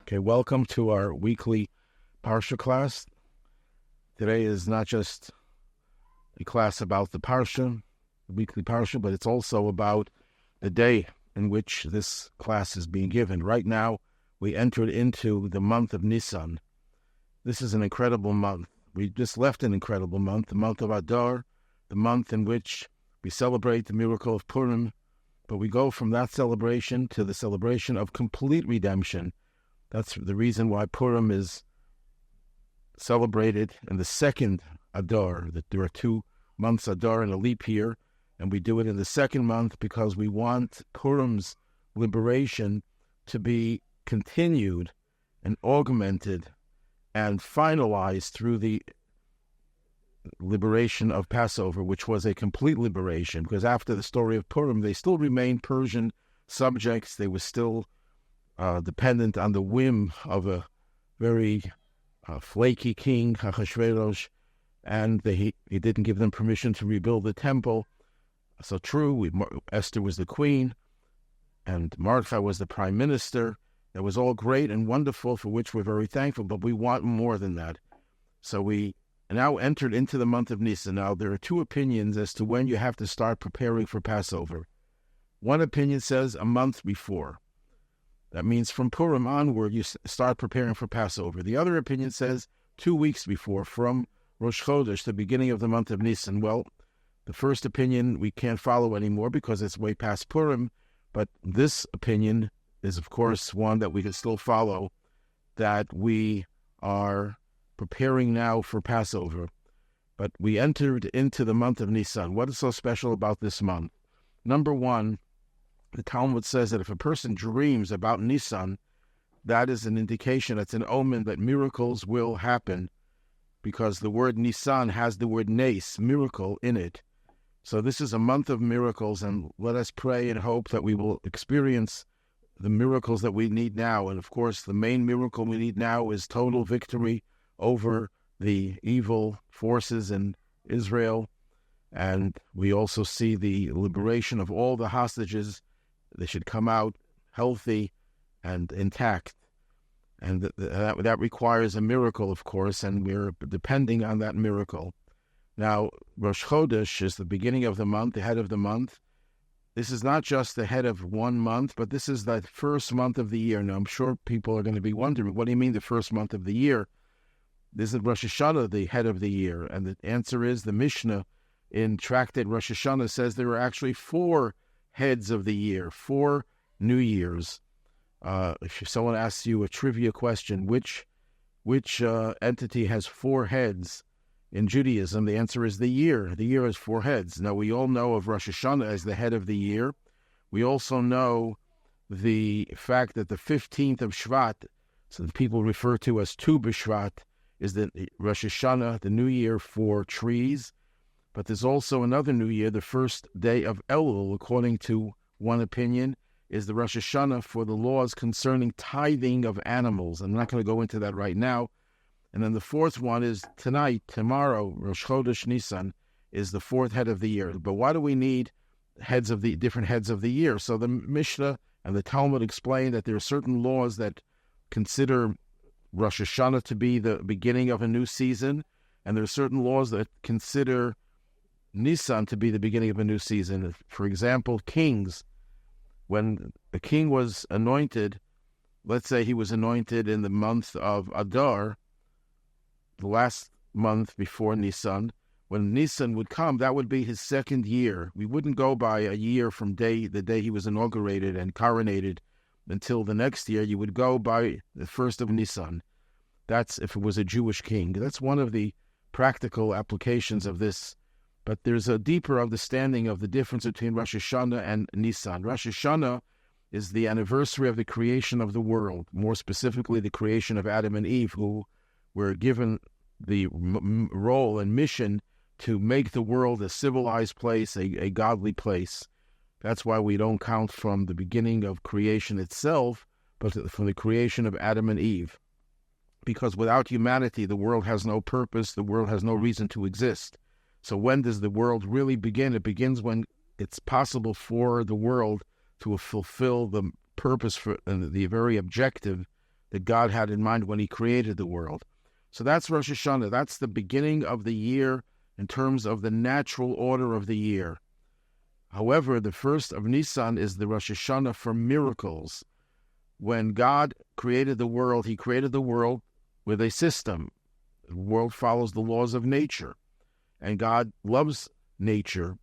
Okay, welcome to our weekly Parsha class. Today is not just a class about the Parsha, the weekly Parsha, but it's also about the day in which this class is being given. Right now, we entered into the month of Nisan. This is an incredible month. We just left an incredible month, the month of Adar, the month in which we celebrate the miracle of Purim, but we go from that celebration to the celebration of complete redemption. That's the reason why Purim is celebrated in the second Adar, that there are 2 months Adar in a leap year, and we do it in the second month because we want Purim's liberation to be continued and augmented and finalized through the liberation of Passover, which was a complete liberation, because after the story of Purim, they still remained Persian subjects. They were still dependent on the whim of a very flaky king, Achashverosh, and he didn't give them permission to rebuild the temple. So true, Esther was the queen, and Mordechai was the prime minister. That was all great and wonderful, for which we're very thankful, but we want more than that. So we now entered into the month of Nisan. Now, there are 2 opinions as to when you have to start preparing for Passover. One opinion says a month before. That means from Purim onward, you start preparing for Passover. The other opinion says 2 weeks before, from Rosh Chodesh, the beginning of the month of Nisan. Well, the first opinion we can't follow anymore because it's way past Purim, but this opinion is, of course, one that we can still follow, that we are preparing now for Passover. But we entered into the month of Nisan. What is so special about this month? Number one, the Talmud says that if a person dreams about Nisan, that is an indication, it's an omen that miracles will happen, because the word Nisan has the word nes, miracle, in it. So this is a month of miracles, and let us pray and hope that we will experience the miracles that we need now. And of course, the main miracle we need now is total victory over the evil forces in Israel. And we also see the liberation of all the hostages. They should come out healthy and intact. And that requires a miracle, of course, and we're depending on that miracle. Now, Rosh Chodesh is the beginning of the month, the head of the month. This is not just the head of one month, but this is the first month of the year. Now, I'm sure people are going to be wondering, what do you mean the first month of the year? This is Rosh Hashanah, the head of the year. And the answer is the Mishnah in Tractate Rosh Hashanah says there are actually 4 heads of the year, 4 New Years. If someone asks you a trivia question, which entity has 4 heads in Judaism, the answer is the year. The year has 4 heads. Now, we all know of Rosh Hashanah as the head of the year. We also know the fact that the 15th of Shvat, so that people refer to as Tu B'Shvat, is the Rosh Hashanah, the new year for trees. But there's also another new year, the first day of Elul, according to one opinion, is the Rosh Hashanah for the laws concerning tithing of animals. I'm not going to go into that right now. And then the 4th one is tomorrow, Rosh Chodesh Nisan, is the 4th head of the year. But why do we need different heads of the year? So the Mishnah and the Talmud explain that there are certain laws that consider Rosh Hashanah to be the beginning of a new season, and there are certain laws that consider Nisan to be the beginning of a new season. For example, kings. When a king was anointed, let's say he was anointed in the month of Adar, the last month before Nisan, when Nisan would come, that would be his 2nd year. We wouldn't go by a year from the day he was inaugurated and coronated until the next year. You would go by the 1st of Nisan. That's if it was a Jewish king. That's one of the practical applications of this. But there's a deeper understanding of the difference between Rosh Hashanah and Nisan. Rosh Hashanah is the anniversary of the creation of the world, more specifically the creation of Adam and Eve, who were given the role and mission to make the world a civilized place, a godly place. That's why we don't count from the beginning of creation itself, but from the creation of Adam and Eve. Because without humanity, the world has no purpose, the world has no reason to exist. So when does the world really begin? It begins when it's possible for the world to fulfill the purpose and the very objective that God had in mind when he created the world. So that's Rosh Hashanah. That's the beginning of the year in terms of the natural order of the year. However, the first of Nisan is the Rosh Hashanah for miracles. When God created the world, he created the world with a system. The world follows the laws of nature, and God loves nature.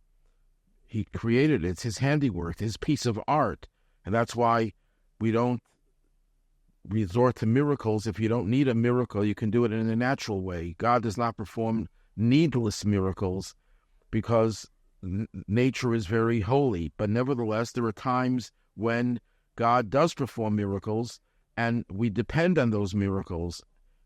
He created it. It's his handiwork, his piece of art, and that's why we don't resort to miracles. If you don't need a miracle, you can do it in a natural way. God does not perform needless miracles because nature is very holy. But nevertheless, there are times when God does perform miracles, and we depend on those miracles.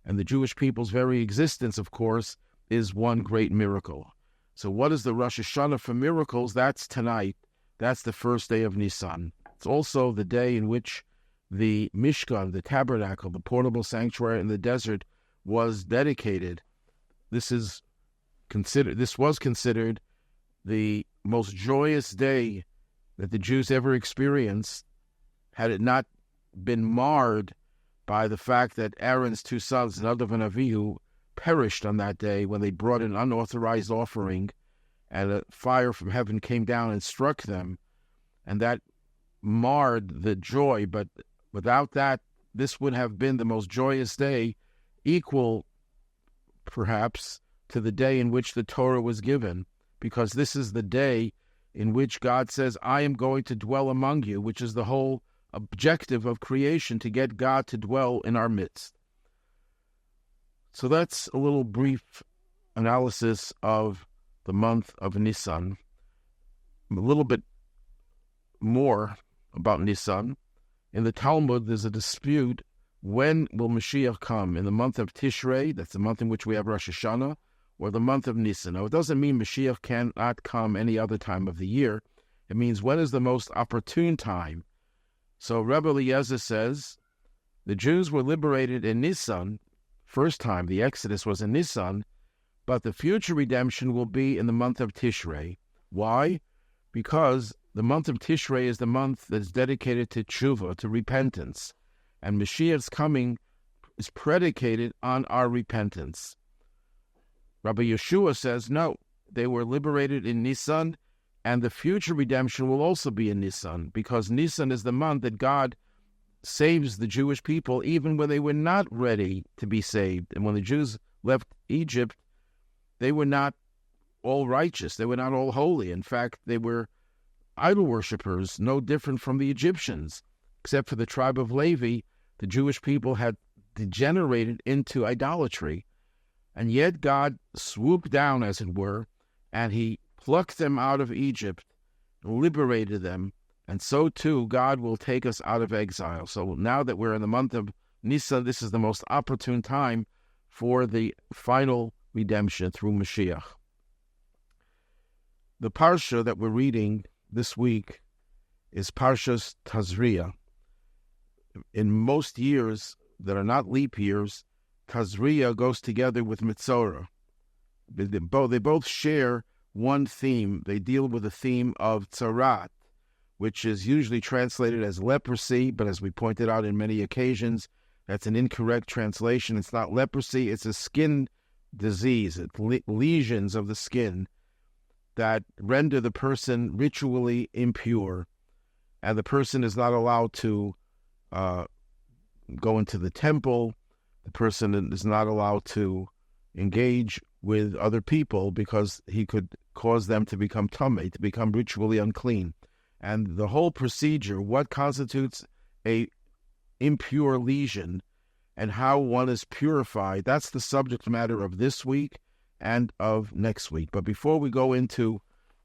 And the Jewish people's very existence, of course, is one great miracle. So what is the Rosh Hashanah for miracles? That's tonight. That's the first day of Nisan. It's also the day in which the Mishkan, the tabernacle, the portable sanctuary in the desert, was dedicated. This was considered the most joyous day that the Jews ever experienced, had it not been marred by the fact that Aaron's two sons, Nadav and Avihu, perished on that day when they brought an unauthorized offering, and a fire from heaven came down and struck them, and that marred the joy. But without that, this would have been the most joyous day, equal, perhaps, to the day in which the Torah was given, because this is the day in which God says, I am going to dwell among you, which is the whole objective of creation, to get God to dwell in our midst. So that's a little brief analysis of the month of Nisan. A little bit more about Nisan. In the Talmud, there's a dispute, when will Mashiach come? In the month of Tishrei, that's the month in which we have Rosh Hashanah, or the month of Nisan? Now, it doesn't mean Mashiach cannot come any other time of the year. It means when is the most opportune time. So Rabbi Eliezer says, the Jews were liberated in Nisan. First time, the Exodus was in Nisan, but the future redemption will be in the month of Tishrei. Why? Because the month of Tishrei is the month that is dedicated to tshuva, to repentance. And Mashiach's coming is predicated on our repentance. Rabbi Yeshua says, no, they were liberated in Nisan, and the future redemption will also be in Nisan, because Nisan is the month that God saves the Jewish people even when they were not ready to be saved. And when the Jews left Egypt, they were not all righteous. They were not all holy. In fact, they were idol worshippers, no different from the Egyptians. Except for the tribe of Levi, the Jewish people had degenerated into idolatry. And yet God swooped down, as it were, and he plucked them out of Egypt, liberated them, and so too God will take us out of exile. So now that we're in the month of Nisan, this is the most opportune time for the final redemption through Mashiach. The parsha that we're reading this week is Parshas Tazria. In most years that are not leap years, Tazria goes together with Metzora. They both share one theme. They deal with the theme of Tzaraat, which is usually translated as leprosy, but as we pointed out in many occasions, that's an incorrect translation. It's not leprosy, it's a skin disease. It's lesions of the skin that render the person ritually impure, and the person is not allowed to go into the temple. The person is not allowed to engage with other people because he could cause them to become tamei, to become ritually unclean. And the whole procedure, what constitutes a impure lesion and how one is purified, that's the subject matter of this week and of next week. But before we go into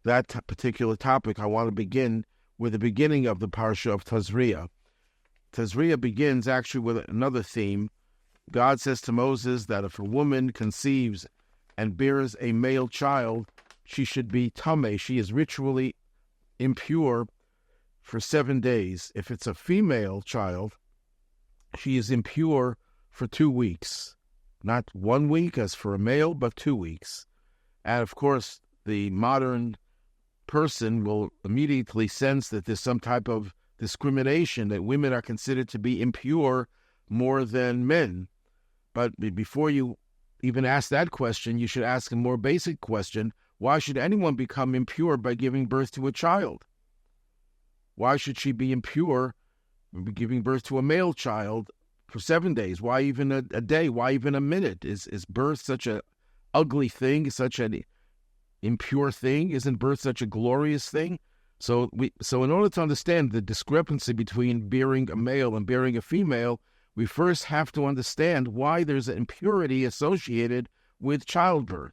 that particular topic, I want to begin with the beginning of the parsha of Tazria. Tazria begins actually with another theme. God says to Moses that if a woman conceives and bears a male child, she should be tamei. She is ritually impure for 7 days. If it's a female child, she is impure for 2 weeks. Not 1 week as for a male, but 2 weeks. And of course, the modern person will immediately sense that there's some type of discrimination, that women are considered to be impure more than men. But before you even ask that question, you should ask a more basic question. Why should anyone become impure by giving birth to a child? Why should she be impure by giving birth to a male child for 7 days? Why even a day? Why even a minute? Is birth such an ugly thing, such an impure thing? Isn't birth such a glorious thing? So in order to understand the discrepancy between bearing a male and bearing a female, we first have to understand why there's an impurity associated with childbirth.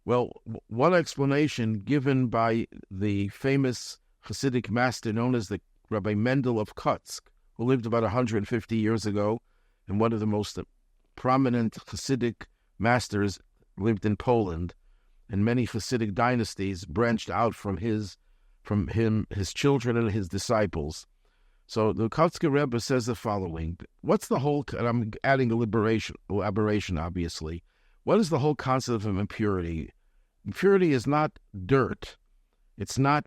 Well, one explanation given by the famous Hasidic master known as the Rabbi Mendel of Kutsk, who lived about 150 years ago, and one of the most prominent Hasidic masters, lived in Poland, and many Hasidic dynasties branched out from him, his children, and his disciples. So the Kutsk Rebbe says the following: what's the whole, and I'm adding elaboration, obviously. What is the whole concept of impurity? Impurity is not dirt. It's not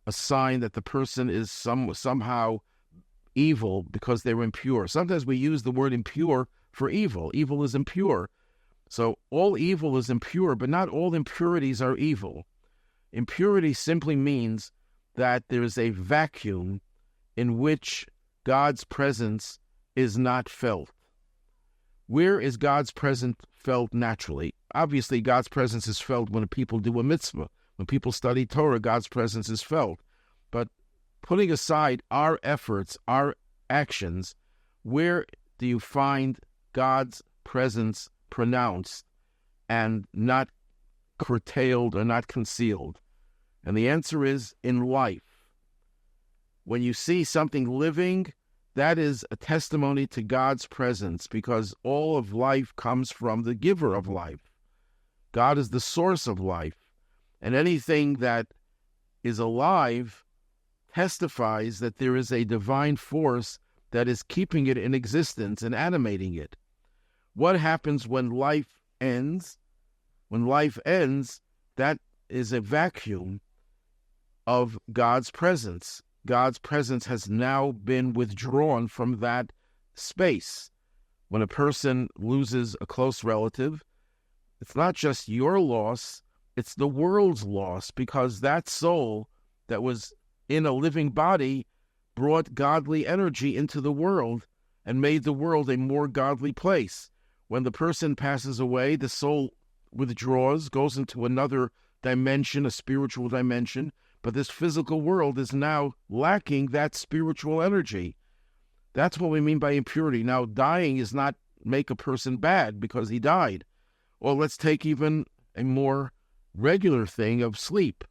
a sign that the person is somehow evil because they're impure. Sometimes we use the word impure for evil. Evil is impure. So all evil is impure, but not all impurities are evil. Impurity simply means that there is a vacuum in which God's presence is not felt. Where is God's presence felt naturally? Obviously, God's presence is felt when people do a mitzvah. When people study Torah, God's presence is felt. But putting aside our efforts, our actions, where do you find God's presence pronounced and not curtailed or not concealed? And the answer is in life. When you see something living, that is a testimony to God's presence, because all of life comes from the giver of life. God is the source of life. And anything that is alive testifies that there is a divine force that is keeping it in existence and animating it. What happens when life ends? When life ends, that is a vacuum of God's presence. God's presence has now been withdrawn from that space. When a person loses a close relative, it's not just your loss, it's the world's loss, because that soul that was in a living body brought godly energy into the world and made the world a more godly place. When the person passes away, the soul withdraws, goes into another dimension, a spiritual dimension, but this physical world is now lacking that spiritual energy. That's what we mean by impurity. Now, dying is not make a person bad because he died. Or let's take even a more regular thing of sleep.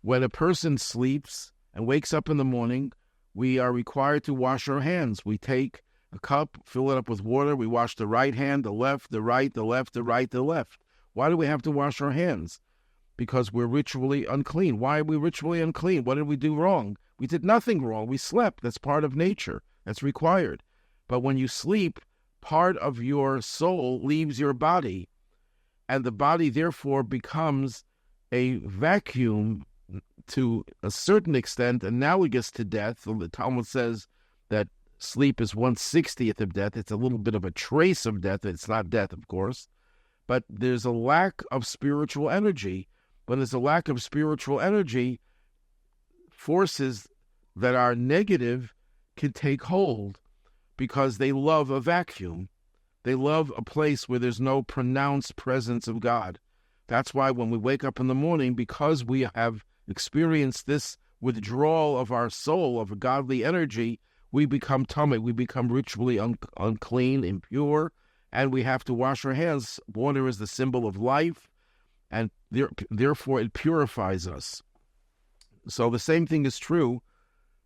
When a person sleeps and wakes up in the morning, we are required to wash our hands. We take a cup, fill it up with water, we wash the right hand, the left, the right, the left, the right, the left. Why do we have to wash our hands? Because we're ritually unclean. Why are we ritually unclean? What did we do wrong? We did nothing wrong. We slept. That's part of nature. That's required. But when you sleep, part of your soul leaves your body, and the body therefore becomes a vacuum to a certain extent analogous to death. The Talmud says that sleep is 1/60th of death. It's a little bit of a trace of death. It's not death, of course. But there's a lack of spiritual energy. When there's a lack of spiritual energy, forces that are negative can take hold because they love a vacuum. They love a place where there's no pronounced presence of God. That's why when we wake up in the morning, because we have experienced this withdrawal of our soul, of a godly energy, we become tummy, we become ritually unclean, impure, and we have to wash our hands. Water is the symbol of life, and therefore it purifies us. So the same thing is true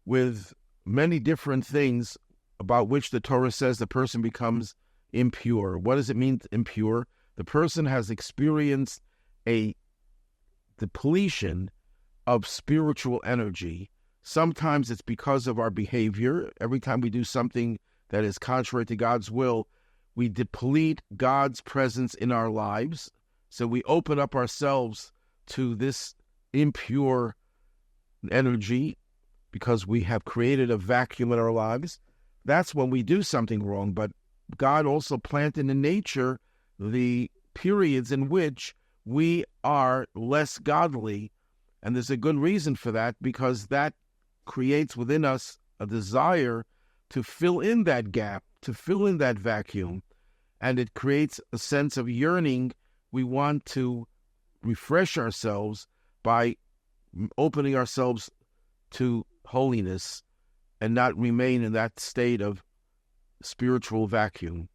with many different things about which the Torah says the person becomes impure. What does it mean, impure? The person has experienced a depletion of spiritual energy. Sometimes it's because of our behavior. Every time we do something that is contrary to God's will, we deplete God's presence in our lives. So we open up ourselves to this impure energy because we have created a vacuum in our lives. that's when we do something wrong. But God also planted in nature the periods in which we are less godly. And there's a good reason for that, because that creates within us a desire to fill in that gap, to fill in that vacuum. And it creates a sense of yearning. We want to refresh ourselves by opening ourselves to holiness and not remain in that state of spiritual vacuum.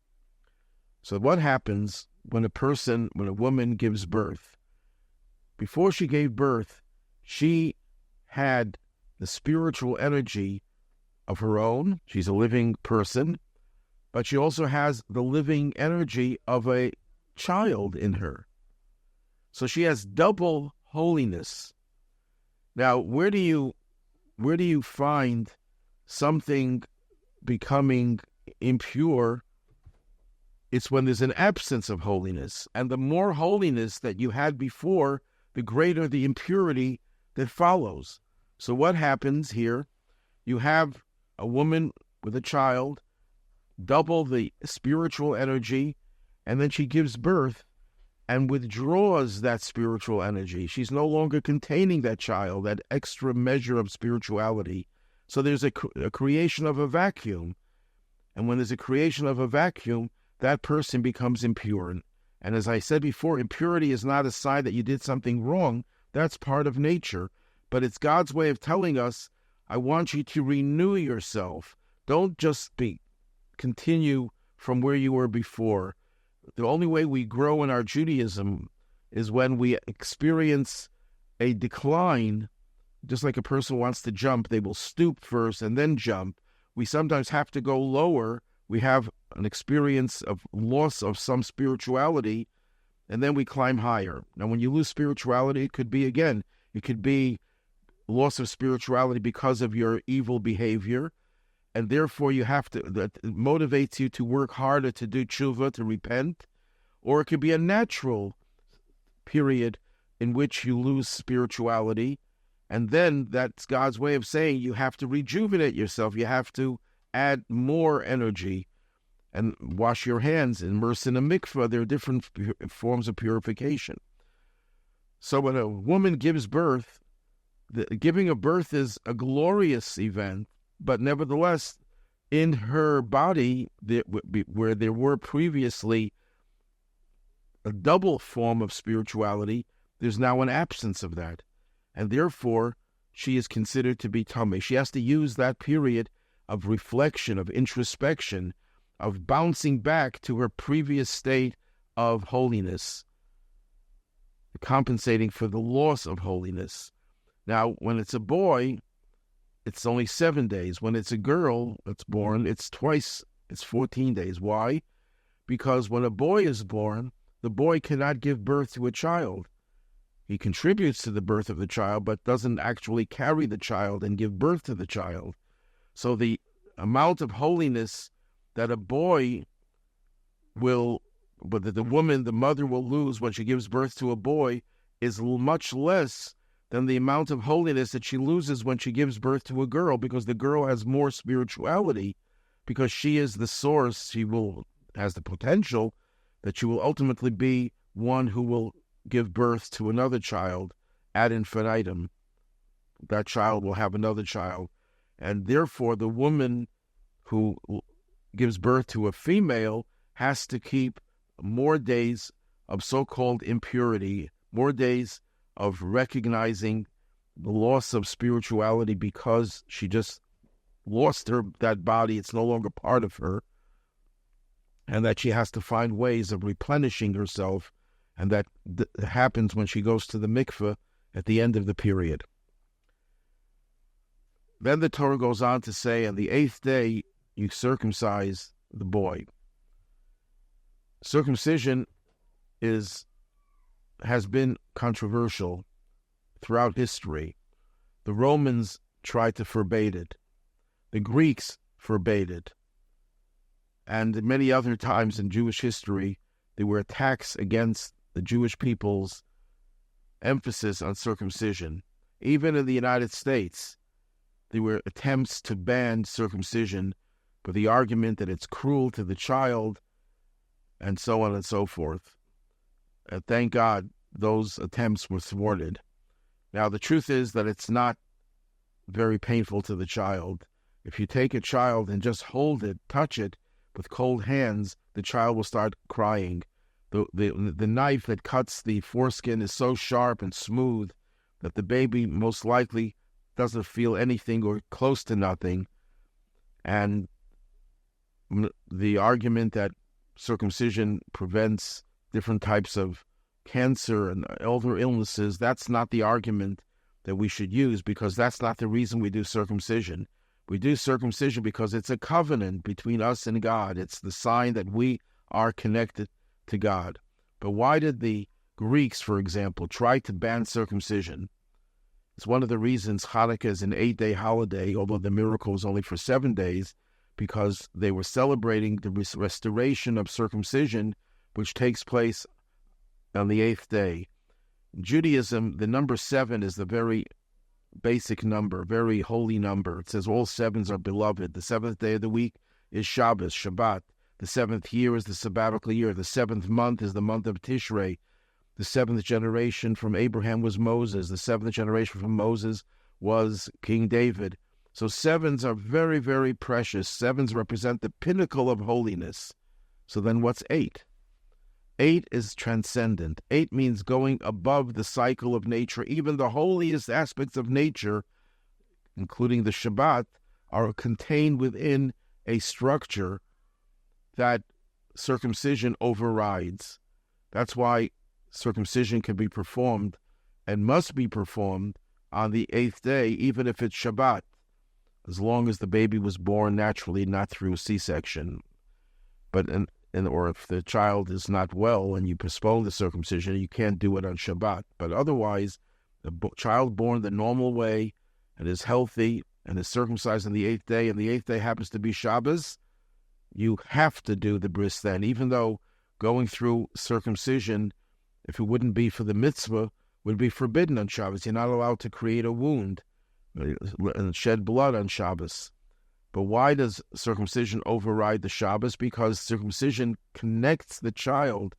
So what happens when a woman gives birth? Before she gave birth, she had the spiritual energy of her own. She's a living person, but she also has the living energy of a child in her. So she has double holiness. Now, where do you find something becoming impure? It's when there's an absence of holiness. And the more holiness that you had before, the greater the impurity that follows. So what happens here? You have a woman with a child, double the spiritual energy, and then she gives birth and withdraws that spiritual energy. She's no longer containing that child, that extra measure of spirituality. So there's a creation of a vacuum. And when there's a creation of a vacuum, that person becomes impure. And as I said before, impurity is not a sign that you did something wrong. That's part of nature. But it's God's way of telling us, I want you to renew yourself. Don't just continue from where you were before. The only way we grow in our Judaism is when we experience a decline. Just like a person wants to jump, they will stoop first and then jump. We sometimes have to go lower. We have an experience of loss of some spirituality, and then we climb higher. Now, when you lose spirituality, it could be loss of spirituality because of your evil behavior, and therefore that motivates you to work harder to do tshuva, to repent, or it could be a natural period in which you lose spirituality, and then that's God's way of saying you have to rejuvenate yourself. You have to add more energy and wash your hands, immerse in a mikveh. There are different forms of purification. So when a woman gives birth, the giving of birth is a glorious event, but nevertheless, in her body, where there were previously a double form of spirituality, there's now an absence of that. And therefore, she is considered to be tameh. She has to use that period of reflection, of introspection, of bouncing back to her previous state of holiness, compensating for the loss of holiness. Now, when it's a boy, it's only 7 days. When it's a girl that's born, it's 14 days. Why? Because when a boy is born, the boy cannot give birth to a child. He contributes to the birth of the child, but doesn't actually carry the child and give birth to the child. So the amount of holiness that a boy that the mother will lose when she gives birth to a boy is much less than the amount of holiness that she loses when she gives birth to a girl, because the girl has more spirituality, because she is the source. Has the potential that she will ultimately be one who will give birth to another child ad infinitum. That child will have another child. And therefore, the woman who gives birth to a female has to keep more days of so-called impurity, more days of recognizing the loss of spirituality because she just lost that body. It's no longer part of her. And that she has to find ways of replenishing herself. And that happens when she goes to the mikveh at the end of the period. Then the Torah goes on to say, on the 8th day, you circumcise the boy. Circumcision has been controversial throughout history. The Romans tried to forbade it. The Greeks forbade it. And many other times in Jewish history, there were attacks against the Jewish people's emphasis on circumcision. Even in the United States, there were attempts to ban circumcision, with the argument that it's cruel to the child, and so on and so forth. Thank God those attempts were thwarted. Now, the truth is that it's not very painful to the child. If you take a child and just hold it, touch it with cold hands, the child will start crying. The knife that cuts the foreskin is so sharp and smooth that the baby most likely doesn't feel anything or close to nothing. And the argument that circumcision prevents different types of cancer and other illnesses, that's not the argument that we should use, because that's not the reason we do circumcision. We do circumcision because it's a covenant between us and God. It's the sign that we are connected to God. But why did the Greeks, for example, try to ban circumcision? It's one of the reasons Hanukkah is an 8-day holiday, although the miracle is only for 7 days, because they were celebrating the restoration of circumcision, which takes place on the 8th day. In Judaism, the number 7 is the very basic number, very holy number. It says all 7s are beloved. The 7th day of the week is Shabbos, Shabbat. The 7th year is the sabbatical year. The 7th month is the month of Tishrei. The 7th generation from Abraham was Moses. The 7th generation from Moses was King David. So 7s are very, very precious. 7s represent the pinnacle of holiness. So then what's 8? 8 is transcendent. 8 means going above the cycle of nature. Even the holiest aspects of nature, including the Shabbat, are contained within a structure that circumcision overrides. That's why circumcision can be performed and must be performed on the 8th day, even if it's Shabbat, as long as the baby was born naturally, not through a C-section. But or if the child is not well and you postpone the circumcision, you can't do it on Shabbat. But otherwise, the child born the normal way and is healthy and is circumcised on the 8th day, and the 8th day happens to be Shabbos, you have to do the bris then, even though going through circumcision, if it wouldn't be for the mitzvah, would be forbidden on Shabbos. You're not allowed to create a wound and shed blood on Shabbos. But why does circumcision override the Shabbos? Because circumcision connects the child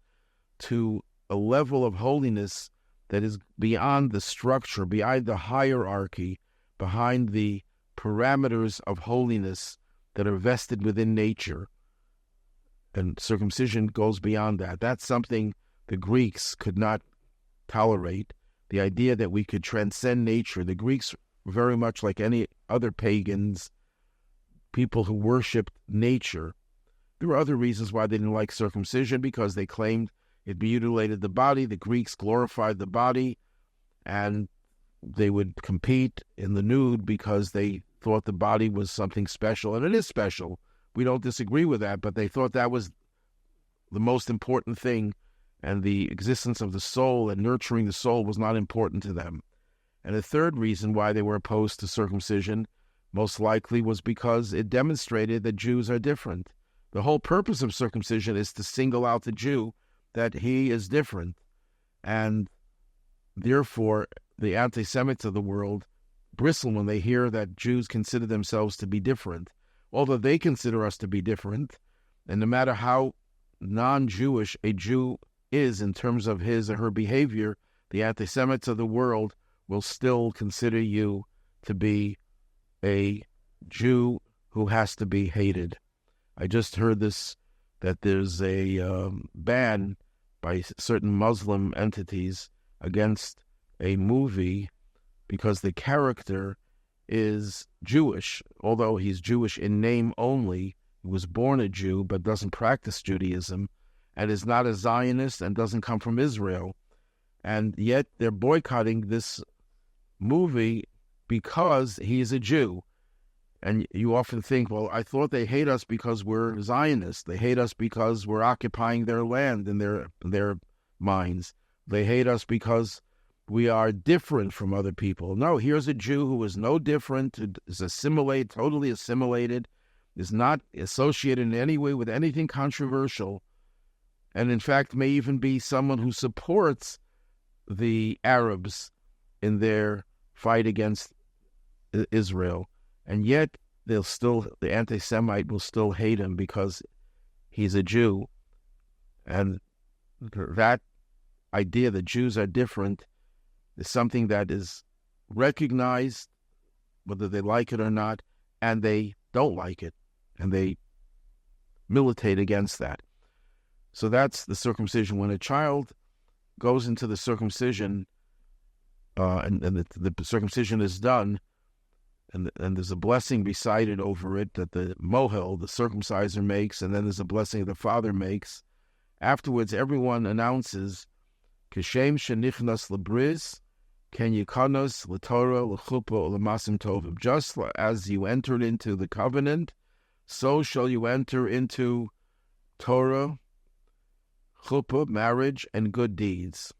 to a level of holiness that is beyond the structure, beyond the hierarchy, behind the parameters of holiness that are vested within nature. And circumcision goes beyond that. That's something the Greeks could not tolerate. The idea that we could transcend nature. The Greeks, very much like any other pagans, people who worshipped nature. There were other reasons why they didn't like circumcision, because they claimed it mutilated the body. The Greeks glorified the body, and they would compete in the nude because they thought the body was something special, and it is special. We don't disagree with that, but they thought that was the most important thing, and the existence of the soul and nurturing the soul was not important to them. And the third reason why they were opposed to circumcision most likely was because it demonstrated that Jews are different. The whole purpose of circumcision is to single out the Jew, that he is different. And therefore, the anti-Semites of the world bristle when they hear that Jews consider themselves to be different. Although they consider us to be different, and no matter how non-Jewish a Jew is in terms of his or her behavior, the anti-Semites of the world will still consider you to be a Jew who has to be hated. I just heard this, that there's a ban by certain Muslim entities against a movie because the character is Jewish, although he's Jewish in name only. He was born a Jew but doesn't practice Judaism and is not a Zionist and doesn't come from Israel. And yet they're boycotting this movie because he's a Jew. And you often think, well, I thought they hate us because we're Zionists. They hate us because we're occupying their land in their minds. They hate us because we are different from other people. No, here's a Jew who is no different, who is totally assimilated, is not associated in any way with anything controversial, and in fact may even be someone who supports the Arabs in their fight against Israel. And yet the anti-Semite will still hate him because he's a Jew. And that idea that Jews are different is something that is recognized, whether they like it or not, and they don't like it, and they militate against that. So that's the circumcision. When a child goes into the circumcision, and the circumcision is done, and there's a blessing recited over it that the mohel, the circumciser, makes, and then there's a blessing the father makes. Afterwards, everyone announces, Keshem shenichnas lebriz, ken yikanos letorah lechuppah lemasim tovim. Just as you entered into the covenant, so shall you enter into Torah, chuppah, marriage, and good deeds.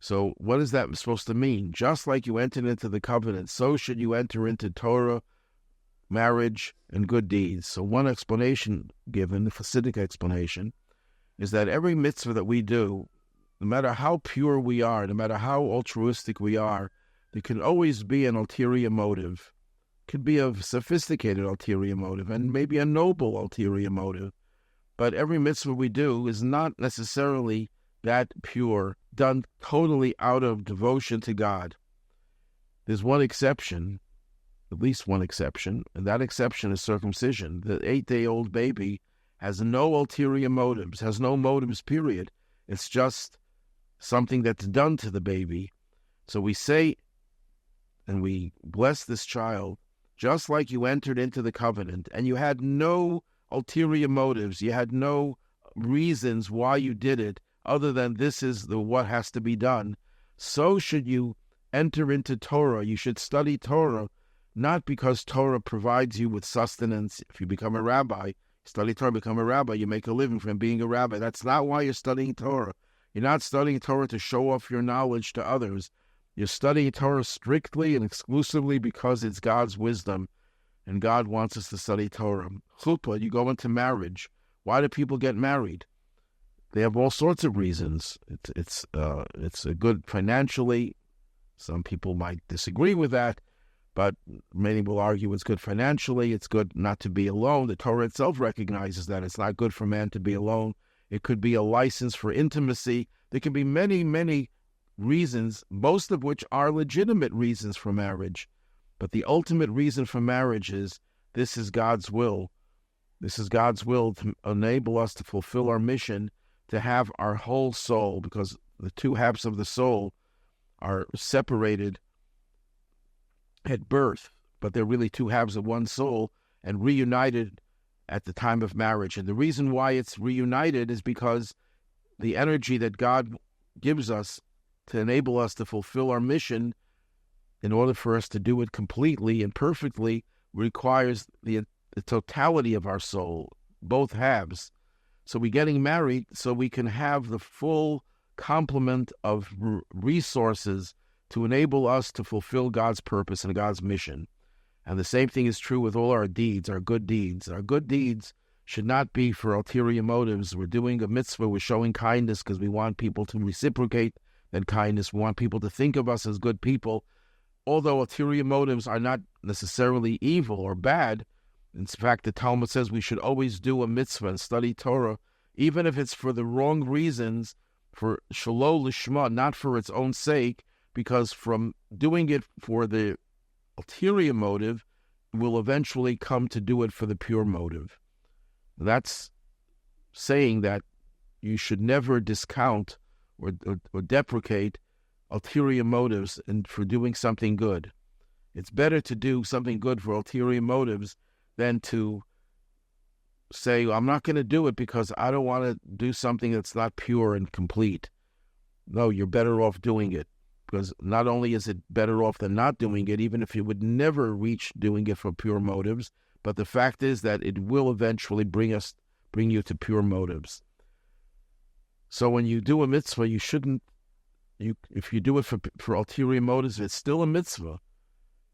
So what is that supposed to mean? Just like you entered into the covenant, so should you enter into Torah, marriage, and good deeds. So one explanation given, the Hasidic explanation, is that every mitzvah that we do, no matter how pure we are, no matter how altruistic we are, there can always be an ulterior motive. It could be a sophisticated ulterior motive and maybe a noble ulterior motive. But every mitzvah we do is not necessarily that pure, done totally out of devotion to God. There's one exception, at least one exception, and that exception is circumcision. The 8-day-old baby has no ulterior motives, has no motives, period. It's just something that's done to the baby. So we say, and we bless this child, just like you entered into the covenant, and you had no ulterior motives, you had no reasons why you did it, other than this is what has to be done. So should you enter into Torah. You should study Torah, not because Torah provides you with sustenance. If you become a rabbi, study Torah, become a rabbi, you make a living from being a rabbi. That's not why you're studying Torah. You're not studying Torah to show off your knowledge to others. You're studying Torah strictly and exclusively because it's God's wisdom, and God wants us to study Torah. Chuppah, you go into marriage. Why do people get married? They have all sorts of reasons. It's a good financially. Some people might disagree with that, but many will argue it's good financially. It's good not to be alone. The Torah itself recognizes that it's not good for man to be alone. It could be a license for intimacy. There can be many, many reasons, most of which are legitimate reasons for marriage. But the ultimate reason for marriage is this is God's will. This is God's will to enable us to fulfill our mission, to have our whole soul, because the two halves of the soul are separated at birth, but they're really two halves of one soul and reunited at the time of marriage. And the reason why it's reunited is because the energy that God gives us to enable us to fulfill our mission, in order for us to do it completely and perfectly, requires the totality of our soul, both halves. So we're getting married so we can have the full complement of resources to enable us to fulfill God's purpose and God's mission. And the same thing is true with all our deeds, our good deeds. Our good deeds should not be for ulterior motives. We're doing a mitzvah, we're showing kindness because we want people to reciprocate that kindness. We want people to think of us as good people. Although ulterior motives are not necessarily evil or bad, in fact, the Talmud says we should always do a mitzvah and study Torah, even if it's for the wrong reasons, for shelo lishma, not for its own sake, because from doing it for the ulterior motive, we'll eventually come to do it for the pure motive. That's saying that you should never discount or deprecate ulterior motives and for doing something good. It's better to do something good for ulterior motives than to say, I'm not going to do it because I don't want to do something that's not pure and complete. No, you're better off doing it, because not only is it better off than not doing it, even if you would never reach doing it for pure motives, but the fact is that it will eventually bring you to pure motives. So when you do a mitzvah, you shouldn't, if you do it for ulterior motives, it's still a mitzvah.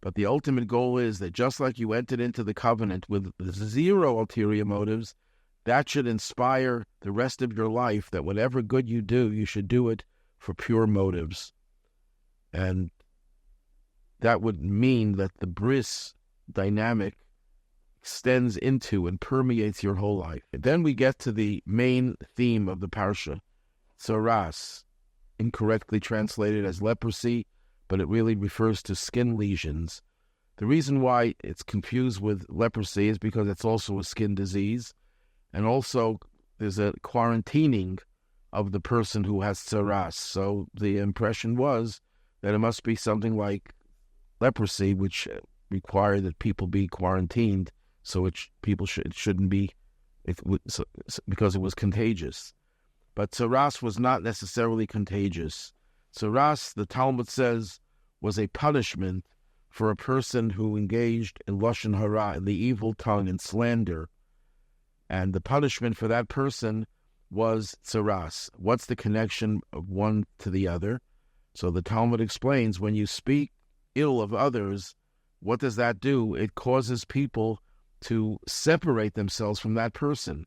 But the ultimate goal is that just like you entered into the covenant with zero ulterior motives, that should inspire the rest of your life that whatever good you do, you should do it for pure motives. And that would mean that the bris dynamic extends into and permeates your whole life. And then we get to the main theme of the parsha, Tzaras, incorrectly translated as leprosy, but it really refers to skin lesions. The reason why it's confused with leprosy is because it's also a skin disease, and also there's a quarantining of the person who has tzaras. So the impression was that it must be something like leprosy, which required that people be quarantined, so it shouldn't be, because it was contagious. But tzaras was not necessarily contagious. Tzaras, the Talmud says, was a punishment for a person who engaged in lashon hara, in the evil tongue and slander. And the punishment for that person was tzaras. What's the connection of one to the other? So the Talmud explains, when you speak ill of others, what does that do? It causes people to separate themselves from that person.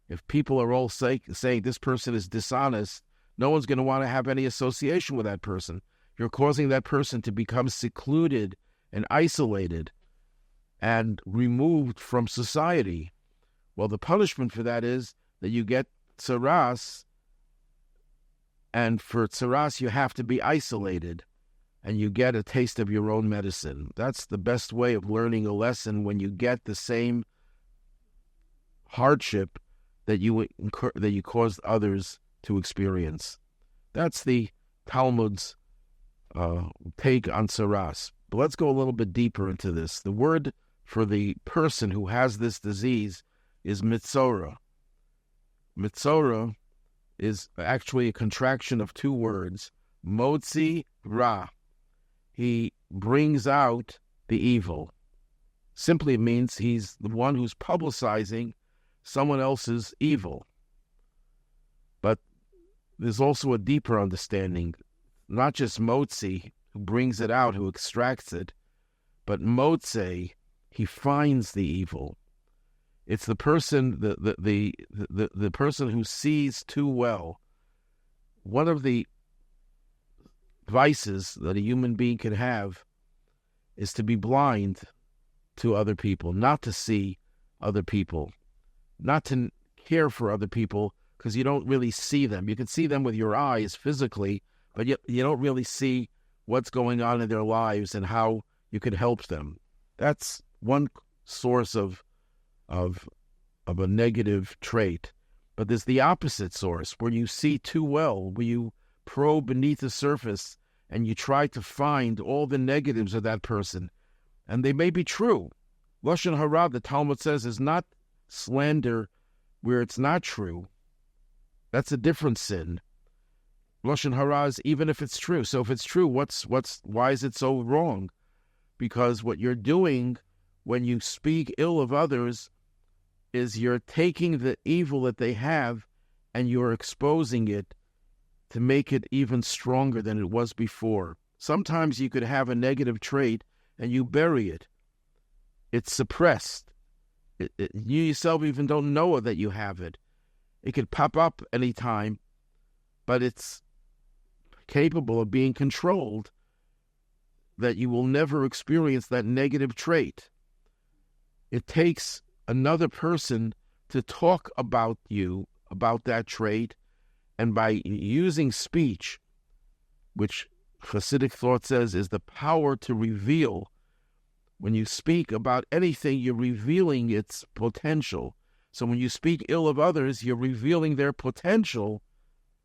If people are all saying this person is dishonest, no one's going to want to have any association with that person. You're causing that person to become secluded and isolated and removed from society. Well, the punishment for that is that you get tzaras, and for tzaras you have to be isolated, and you get a taste of your own medicine. That's the best way of learning a lesson, when you get the same hardship that you caused others to experience. That's the Talmud's take on tzaras. But let's go a little bit deeper into this. The word for the person who has this disease is Metzora. Metzora is actually a contraction of two words, motzi ra. He brings out the evil. Simply it means he's the one who's publicizing someone else's evil. But there's also a deeper understanding, not just motzi, who brings it out, who extracts it, but motze, he finds the evil. It's the person, the person who sees too well. One of the vices that a human being can have is to be blind to other people, not to see other people, not to care for other people, because you don't really see them. You can see them with your eyes physically, but you don't really see what's going on in their lives and how you can help them. That's one source of a negative trait. But there's the opposite source, where you see too well, where you probe beneath the surface and you try to find all the negatives of that person. And they may be true. Lashon hara, the Talmud says, is not slander where it's not true. That's a different sin. Lashon hara is even if it's true. So if it's true, why is it so wrong? Because what you're doing when you speak ill of others is you're taking the evil that they have and you're exposing it to make it even stronger than it was before. Sometimes you could have a negative trait and you bury it. It's suppressed. You yourself even don't know that you have it. It could pop up anytime, but it's capable of being controlled, that you will never experience that negative trait. It takes another person to talk about you, about that trait, and by using speech, which Hasidic thought says is the power to reveal. When you speak about anything, you're revealing its potential. So when you speak ill of others, you're revealing their potential.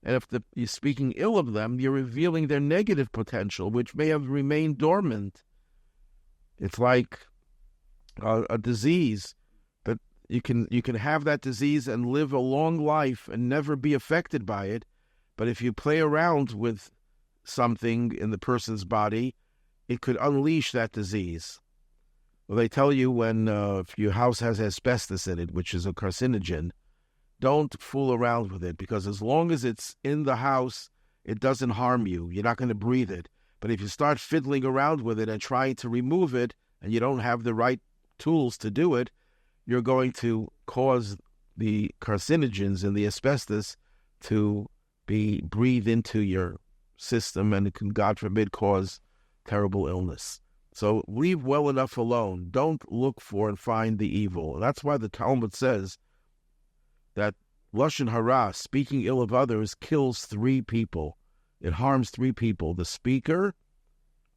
And if you're speaking ill of them, you're revealing their negative potential, which may have remained dormant. It's like a disease, that you can have that disease and live a long life and never be affected by it. But if you play around with something in the person's body, it could unleash that disease. Well, they tell you when if your house has asbestos in it, which is a carcinogen, don't fool around with it, because as long as it's in the house, it doesn't harm you. You're not going to breathe it. But if you start fiddling around with it and trying to remove it, and you don't have the right tools to do it, you're going to cause the carcinogens in the asbestos to be breathed into your system, and it can, God forbid, cause terrible illness. So leave well enough alone. Don't look for and find the evil. And that's why the Talmud says that lashon hara, speaking ill of others, kills 3 people. It harms 3 people. The speaker,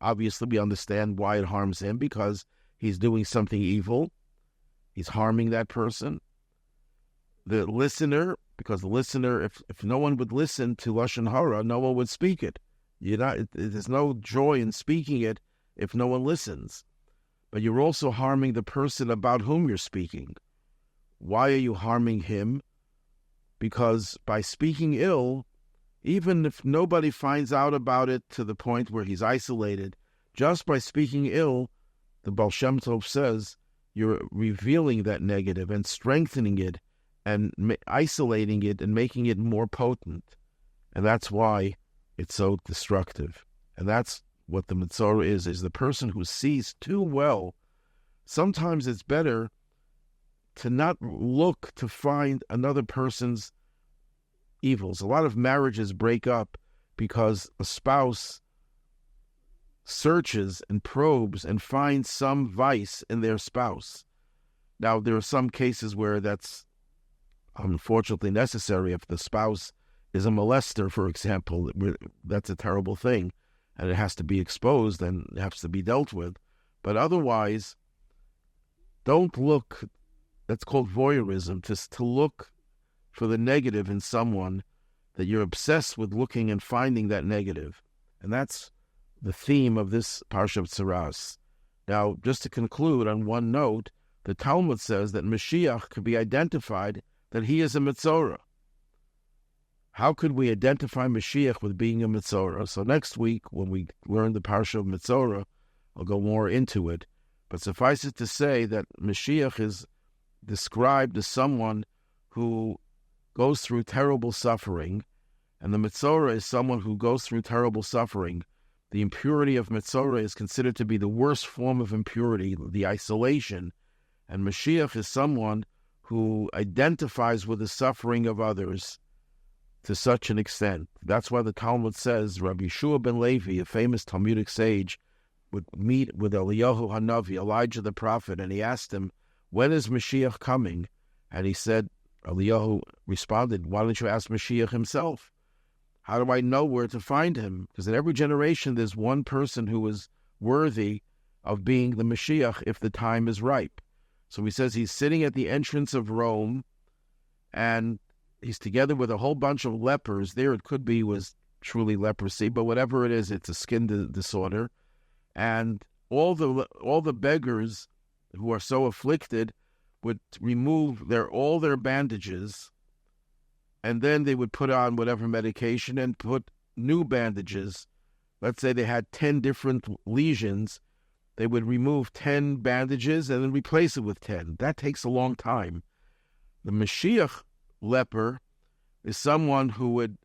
obviously we understand why it harms him, because he's doing something evil. He's harming that person. The listener, because the listener, if no one would listen to lashon hara, no one would speak it. There's no joy in speaking it if no one listens. But you're also harming the person about whom you're speaking. Why are you harming him? Because by speaking ill, even if nobody finds out about it to the point where he's isolated, just by speaking ill, the Baal Shem Tov says, you're revealing that negative and strengthening it and isolating it and making it more potent. And that's why it's so destructive. And that's what the Metzora is the person who sees too well. Sometimes it's better to not look to find another person's evils. A lot of marriages break up because a spouse searches and probes and finds some vice in their spouse. Now, there are some cases where that's unfortunately necessary. If the spouse is a molester, for example, that's a terrible thing, and it has to be exposed and it has to be dealt with. But otherwise, don't look. That's called voyeurism, to look for the negative in someone, that you're obsessed with looking and finding that negative. And that's the theme of this Parsha of Tzaraas. Now, just to conclude on one note, the Talmud says that Mashiach could be identified that he is a Metzora. How could we identify Mashiach with being a Metzora? So next week, when we learn the Parsha of Metzora, I'll go more into it. But suffice it to say that Mashiach is described as someone who goes through terrible suffering, and the Metzora is someone who goes through terrible suffering. The impurity of Metzora is considered to be the worst form of impurity, the isolation, and Mashiach is someone who identifies with the suffering of others to such an extent. That's why the Talmud says Rabbi Yeshua ben Levi, a famous Talmudic sage, would meet with Eliyahu Hanavi, Elijah the prophet, and he asked him, when is Mashiach coming? And he said, Eliyahu responded, why don't you ask Mashiach himself? How do I know where to find him? Because in every generation there's one person who is worthy of being the Mashiach if the time is ripe. So he says he's sitting at the entrance of Rome, and he's together with a whole bunch of lepers. There it could be was truly leprosy, but whatever it is, it's a skin disorder. And all the beggars who are so afflicted would remove all their bandages, and then they would put on whatever medication and put new bandages. Let's say they had 10 different lesions. They would remove 10 bandages and then replace it with 10. That takes a long time. The Mashiach leper is someone who would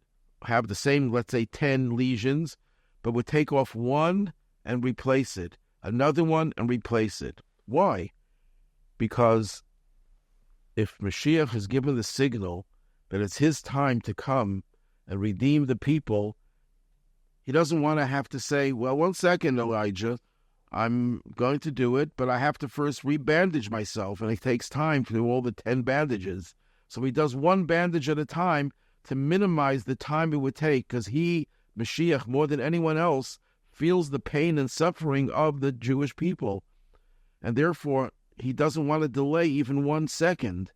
have the same, let's say, 10 lesions, but would take off one and replace it, another one and replace it. Why? Because if Mashiach is given the signal that it's his time to come and redeem the people, he doesn't want to have to say, well, 1 second, Elijah, I'm going to do it, but I have to first rebandage myself, and it takes time to do all the 10 bandages. So he does one bandage at a time to minimize the time it would take, because he, Mashiach, more than anyone else, feels the pain and suffering of the Jewish people. And therefore, he doesn't want to delay even 1 second.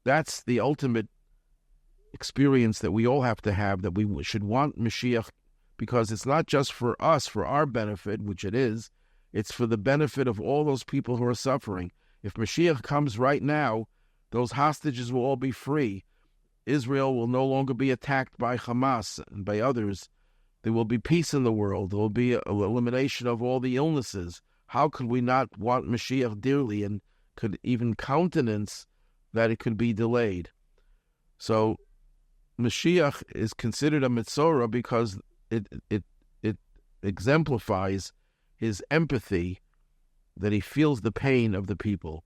That's the ultimate experience that we all have to have, that we should want Mashiach, because it's not just for us, for our benefit, which it is, it's for the benefit of all those people who are suffering. If Mashiach comes right now, those hostages will all be free. Israel will no longer be attacked by Hamas and by others. There will be peace in the world. There will be an elimination of all the illnesses. How could we not want Mashiach dearly, and could even countenance that it could be delayed? So Mashiach is considered a Metzora because it exemplifies his empathy, that he feels the pain of the people.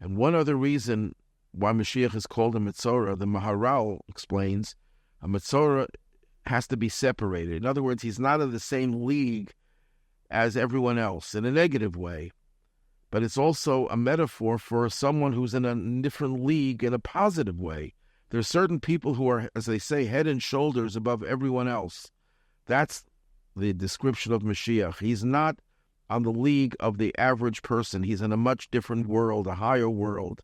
And one other reason why Mashiach is called a Metzora, the Maharal explains, a Metzora has to be separated. In other words, he's not in the same league as everyone else in a negative way. But it's also a metaphor for someone who's in a different league in a positive way. There are certain people who are, as they say, head and shoulders above everyone else. That's the description of Mashiach. He's not on the league of the average person. He's in a much different world, a higher world.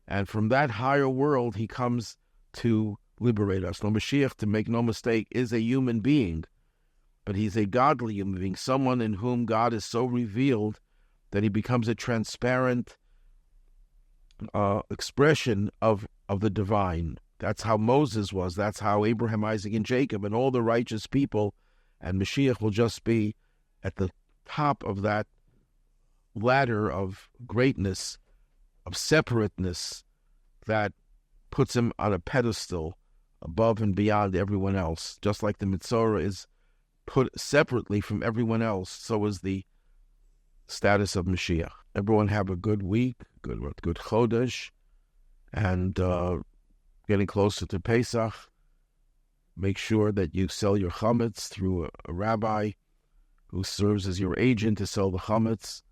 And from that higher world, he comes to liberate us. Now, Mashiach, to make no mistake, is a human being, but he's a godly human being, someone in whom God is so revealed that he becomes a transparent expression of the divine. That's how Moses was. That's how Abraham, Isaac, and Jacob, and all the righteous people. And Mashiach will just be at the top of that ladder of greatness, of separateness, that puts him on a pedestal above and beyond everyone else. Just like the Metzora is put separately from everyone else, so is the status of Mashiach. Everyone have a good week, good Chodesh, and getting closer to Pesach. Make sure that you sell your chametz through a rabbi who serves as your agent to sell the chametz.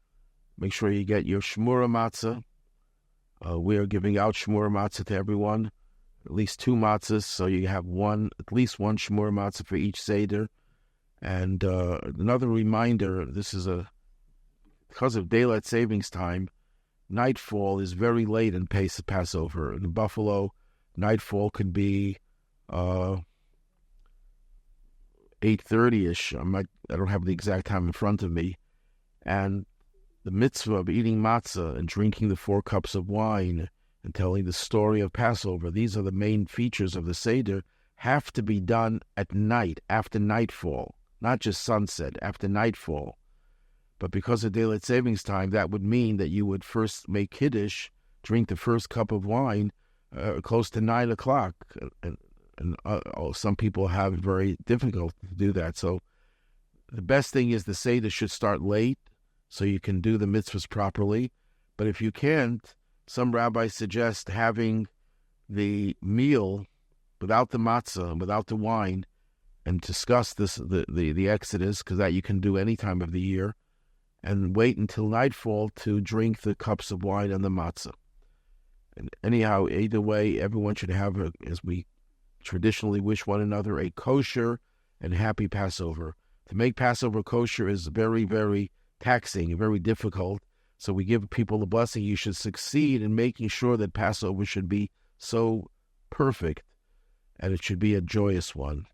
Make sure you get your shmura matzah. We are giving out shmura matzah to everyone, at least 2 matzahs, so you have at least one shmura matzah for each seder. And another reminder, this is because of daylight savings time, nightfall is very late in Passover. In Buffalo, nightfall could be 8:30-ish. I don't have the exact time in front of me. And the mitzvah of eating matzah and drinking the 4 cups of wine and telling the story of Passover, these are the main features of the Seder, have to be done at night, after nightfall, not just sunset, after nightfall. But because of daylight savings time, that would mean that you would first make Kiddush, drink the first cup of wine, close to 9 o'clock. And some people have it very difficult to do that. So the best thing is the Seder should start late so you can do the mitzvahs properly. But if you can't, some rabbis suggest having the meal without the matzah, without the wine, and discuss the Exodus, because that you can do any time of the year, and wait until nightfall to drink the cups of wine and the matzah. And anyhow, either way, everyone should have, as we traditionally wish one another, a kosher and happy Passover. To make Passover kosher is very, very taxing, very difficult. So we give people the blessing. You should succeed in making sure that Passover should be so perfect, and it should be a joyous one.